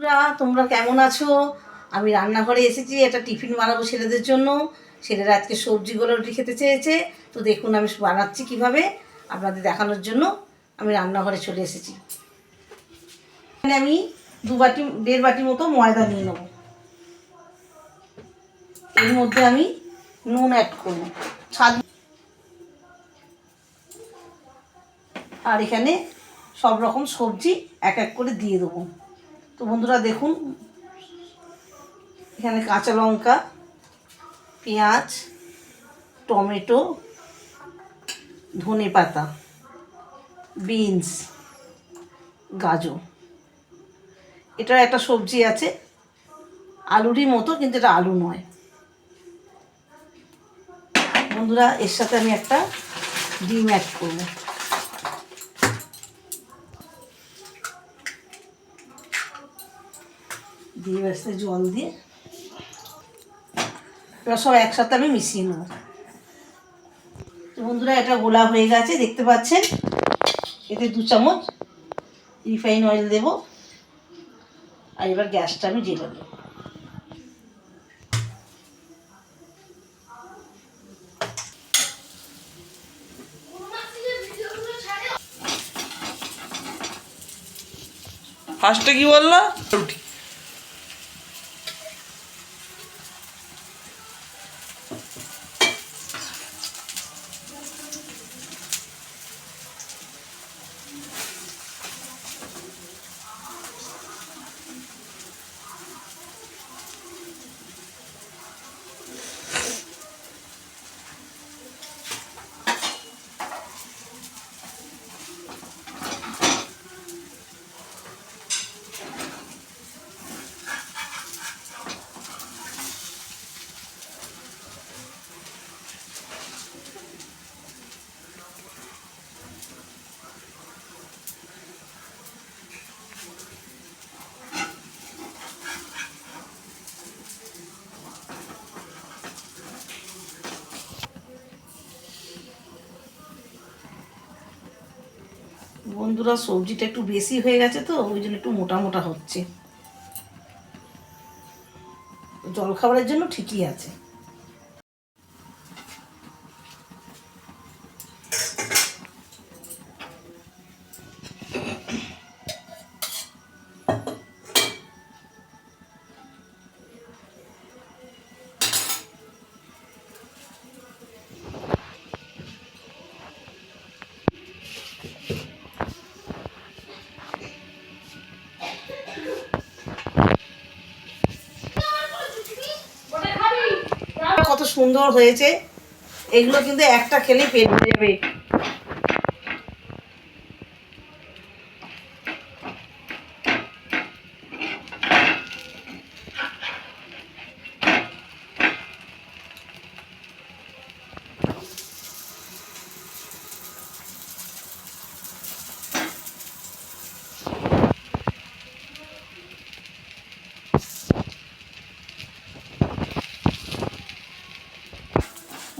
বন্ধুরা, তোমরা কেমন আছো? আমি রান্নাঘরে এসেছি, একটা টিফিন বানাবো ছেলেদের জন্য। ছেলেরা আজকে সবজিগুলো রুটি খেতে চেয়েছে। তো দেখুন আমি বানাচ্ছি কিভাবে, আপনাদের দেখানোর জন্য আমি রান্নাঘরে চলে এসেছি। এখানে আমি 1.5 বাটি মতো ময়দা নিয়ে নেব। এর মধ্যে আমি নুন অ্যাড করব, আর এখানে সব রকম সবজি এক এক করে দিয়ে দেবো। তো বন্ধুরা দেখুন, এখানে কাঁচা লঙ্কা, পেঁয়াজ, টমেটো, ধনেপাতা, বিনস, গাজর। এটা একটা সবজি আছে আলুরই মতো, কিন্তু এটা আলু নয়। বন্ধুরা এর সাথে আমি একটা ডিম অ্যাড করব। দিয়ে আসতে জল দিয়ে এবার সব একসাথে আমি মিশিয়ে নেব। তো বন্ধুরা এটা গোলা হয়ে গেছে, দেখতে পাচ্ছেন। এতে 2 চামচ রিফাইন অয়েল দেব, আর এবার গ্যাসটা আমি জ্বেলে দেবো। ফার্স্টে কি বললো? রুটি। বন্ধুরা সবজিটা একটু বেশি হয়ে গেছে, তো ওই জন্য একটু মোটা মোটা হচ্ছে। জলখাবারের জন্য ঠিকই আছে। কত সুন্দর হয়েছে, এগুলো কিন্তু একটা খেলেই পেট ভরে যাবে।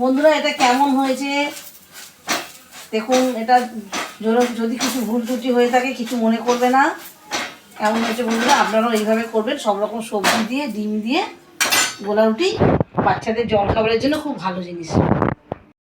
বন্ধুরা এটা কেমন হয়েছে দেখুন। এটা যদি কিছু ভুল ত্রুটি হয়ে থাকে কিছু মনে করবে না। কেমন হয়েছে বন্ধুরা, আপনারাও এইভাবে করবেন। সব রকম সবজি দিয়ে, ডিম দিয়ে গোলা রুটি বাচ্চাদের জলখাবারের জন্য খুব ভালো জিনিস।